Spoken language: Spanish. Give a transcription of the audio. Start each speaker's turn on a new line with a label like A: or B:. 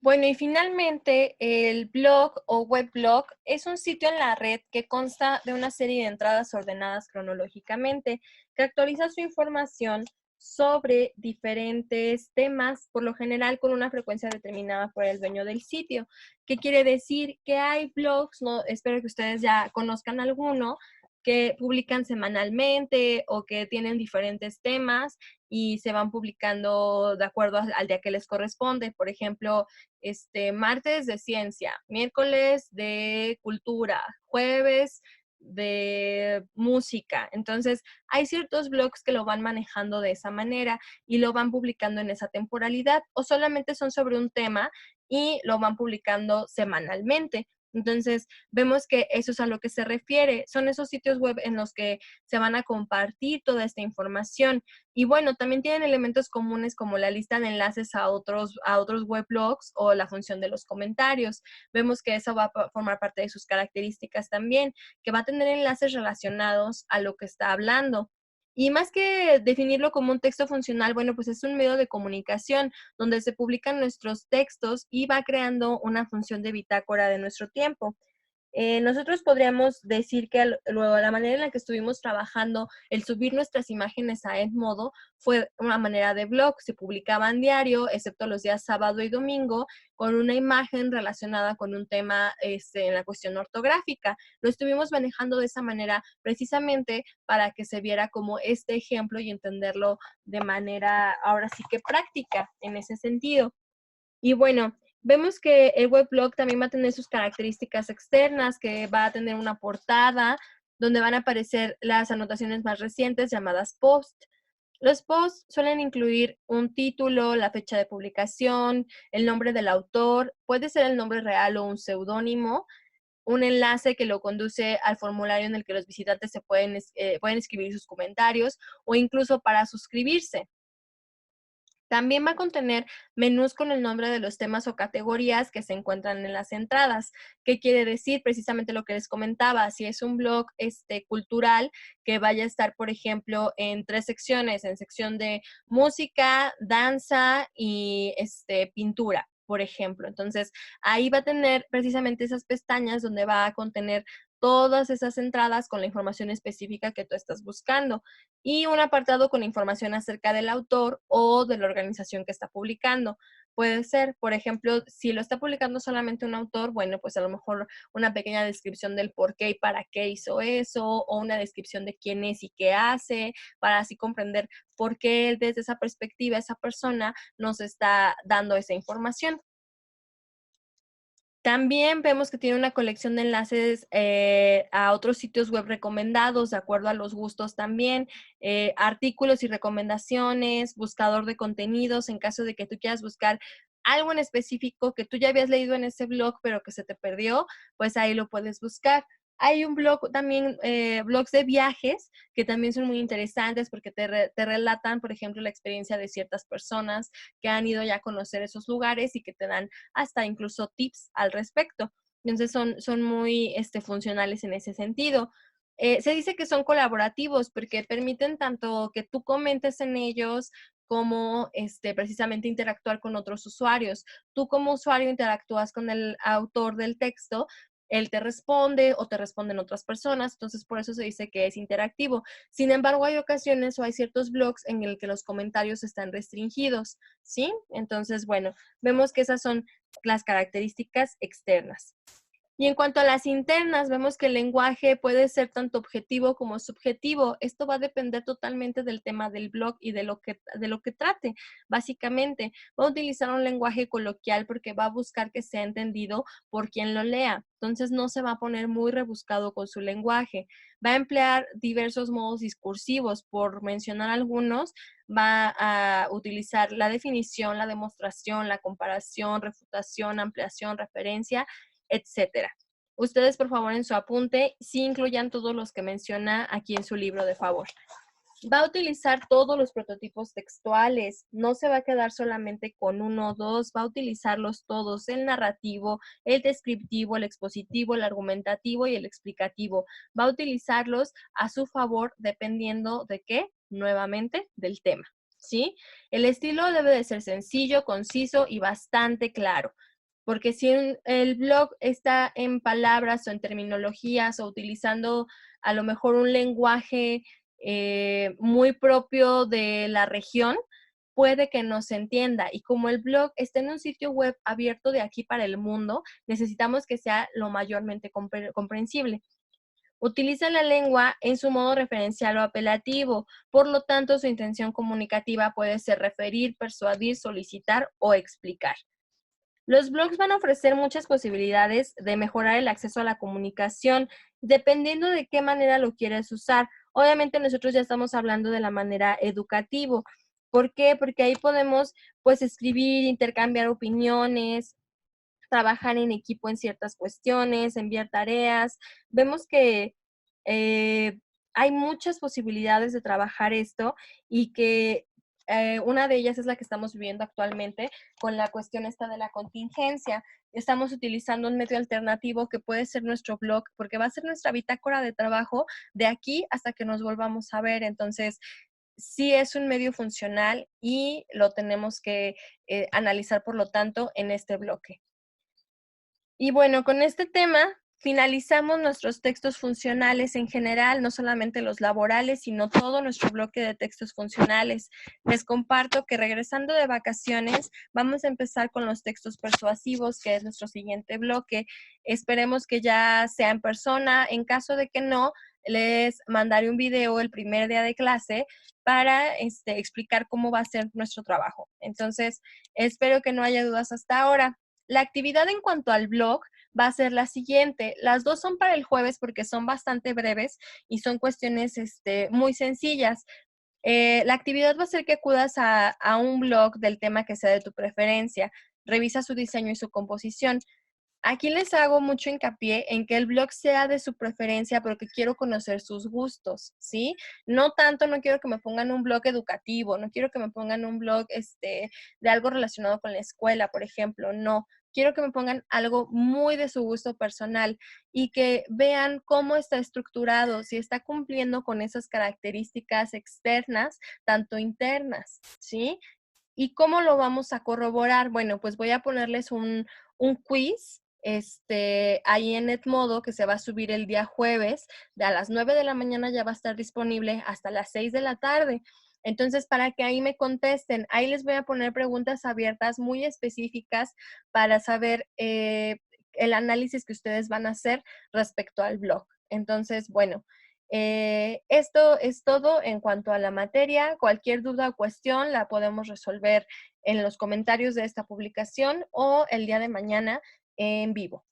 A: Bueno, y finalmente, el blog o weblog es un sitio en la red que consta de una serie de entradas ordenadas cronológicamente, que actualiza su información sobre diferentes temas, por lo general con una frecuencia determinada por el dueño del sitio. ¿Qué quiere decir? Que hay blogs, no, espero que ustedes ya conozcan alguno, que publican semanalmente o que tienen diferentes temas y se van publicando de acuerdo al día que les corresponde. Por ejemplo, martes de ciencia, miércoles de cultura, jueves de música. Entonces, hay ciertos blogs que lo van manejando de esa manera y lo van publicando en esa temporalidad o solamente son sobre un tema y lo van publicando semanalmente. Entonces, vemos que eso es a lo que se refiere. Son esos sitios web en los que se van a compartir toda esta información. Y bueno, también tienen elementos comunes como la lista de enlaces a otros weblogs o la función de los comentarios. Vemos que eso va a formar parte de sus características también, que va a tener enlaces relacionados a lo que está hablando. Y más que definirlo como un texto funcional, bueno, pues es un medio de comunicación donde se publican nuestros textos y va creando una función de bitácora de nuestro tiempo. Nosotros podríamos decir que la manera en la que estuvimos trabajando, el subir nuestras imágenes a Edmodo fue una manera de blog. Se publicaban diario, excepto los días sábado y domingo, con una imagen relacionada con un tema en la cuestión ortográfica. Lo estuvimos manejando de esa manera precisamente para que se viera como este ejemplo y entenderlo de manera ahora sí que práctica en ese sentido. Y bueno, vemos que el weblog también va a tener sus características externas, que va a tener una portada donde van a aparecer las anotaciones más recientes llamadas post. Los posts suelen incluir un título, la fecha de publicación, el nombre del autor, puede ser el nombre real o un seudónimo, un enlace que lo conduce al formulario en el que los visitantes pueden escribir sus comentarios o incluso para suscribirse. También va a contener menús con el nombre de los temas o categorías que se encuentran en las entradas. ¿Qué quiere decir? Precisamente lo que les comentaba. Si es un blog cultural, que vaya a estar, por ejemplo, en 3 secciones, en sección de música, danza y pintura, por ejemplo. Entonces, ahí va a tener precisamente esas pestañas donde va a contener todas esas entradas con la información específica que tú estás buscando y un apartado con información acerca del autor o de la organización que está publicando. Puede ser, por ejemplo, si lo está publicando solamente un autor, bueno, pues a lo mejor una pequeña descripción del por qué y para qué hizo eso, o una descripción de quién es y qué hace, para así comprender por qué desde esa perspectiva esa persona nos está dando esa información. También vemos que tiene una colección de enlaces, a otros sitios web recomendados, de acuerdo a los gustos también, artículos y recomendaciones, buscador de contenidos, en caso de que tú quieras buscar algo en específico que tú ya habías leído en ese blog, pero que se te perdió, pues ahí lo puedes buscar. Hay un blog también, blogs de viajes, que también son muy interesantes porque te relatan, por ejemplo, la experiencia de ciertas personas que han ido ya a conocer esos lugares y que te dan hasta incluso tips al respecto. Entonces son muy funcionales en ese sentido. Se dice que son colaborativos porque permiten tanto que tú comentes en ellos como precisamente interactuar con otros usuarios. Tú como usuario interactúas con el autor del texto, él te responde o te responden otras personas, entonces por eso se dice que es interactivo. Sin embargo, hay ocasiones o hay ciertos blogs en el que los comentarios están restringidos, ¿sí? Entonces, bueno, vemos que esas son las características externas. Y en cuanto a las internas, vemos que el lenguaje puede ser tanto objetivo como subjetivo. Esto va a depender totalmente del tema del blog y de lo que trate. Básicamente, va a utilizar un lenguaje coloquial porque va a buscar que sea entendido por quien lo lea. Entonces, no se va a poner muy rebuscado con su lenguaje. Va a emplear diversos modos discursivos. Por mencionar algunos, va a utilizar la definición, la demostración, la comparación, refutación, ampliación, referencia, etcétera. Ustedes, por favor, en su apunte, sí incluyan todos los que menciona aquí en su libro, de favor. Va a utilizar todos los prototipos textuales, no se va a quedar solamente con uno o dos, va a utilizarlos todos, el narrativo, el descriptivo, el expositivo, el argumentativo y el explicativo. Va a utilizarlos a su favor dependiendo de qué, nuevamente, del tema, ¿sí? El estilo debe de ser sencillo, conciso y bastante claro. porque si el blog está en palabras o en terminologías o utilizando a lo mejor un lenguaje muy propio de la región, puede que no se entienda. Y como el blog está en un sitio web abierto de aquí para el mundo, necesitamos que sea lo mayormente comprensible. Utiliza la lengua en su modo referencial o apelativo, por lo tanto su intención comunicativa puede ser referir, persuadir, solicitar o explicar. Los blogs van a ofrecer muchas posibilidades de mejorar el acceso a la comunicación, dependiendo de qué manera lo quieres usar. Obviamente nosotros ya estamos hablando de la manera educativo. ¿Por qué? Porque ahí podemos pues escribir, intercambiar opiniones, trabajar en equipo en ciertas cuestiones, enviar tareas. Vemos que eh, hay muchas posibilidades de trabajar esto y que una de ellas es la que estamos viviendo actualmente con la cuestión esta de la contingencia. Estamos utilizando un medio alternativo que puede ser nuestro blog, porque va a ser nuestra bitácora de trabajo de aquí hasta que nos volvamos a ver. Entonces, sí es un medio funcional y lo tenemos que analizar, por lo tanto, en este bloque. Y bueno, con este tema finalizamos nuestros textos funcionales en general, no solamente los laborales, sino todo nuestro bloque de textos funcionales. Les comparto que regresando de vacaciones, vamos a empezar con los textos persuasivos, que es nuestro siguiente bloque. Esperemos que ya sea en persona. En caso de que no, les mandaré un video el primer día de clase para explicar cómo va a ser nuestro trabajo. Entonces, espero que no haya dudas hasta ahora. La actividad en cuanto al blog va a ser la siguiente. Las dos son para el jueves porque son bastante breves y son cuestiones muy sencillas. La actividad va a ser que acudas a un blog del tema que sea de tu preferencia. Revisa su diseño y su composición. Aquí les hago mucho hincapié en que el blog sea de su preferencia porque quiero conocer sus gustos, ¿sí? No tanto, no quiero que me pongan un blog educativo, no quiero que me pongan un blog de algo relacionado con la escuela, por ejemplo, no. Quiero que me pongan algo muy de su gusto personal y que vean cómo está estructurado, si está cumpliendo con esas características externas, tanto internas, ¿sí? ¿Y cómo lo vamos a corroborar? Bueno, pues voy a ponerles un quiz ahí en Edmodo que se va a subir el día jueves, a las 9 de la mañana ya va a estar disponible hasta las 6 de la tarde. Entonces, para que ahí me contesten, ahí les voy a poner preguntas abiertas muy específicas para saber el análisis que ustedes van a hacer respecto al blog. Entonces, bueno, esto es todo en cuanto a la materia. Cualquier duda o cuestión la podemos resolver en los comentarios de esta publicación o el día de mañana en vivo.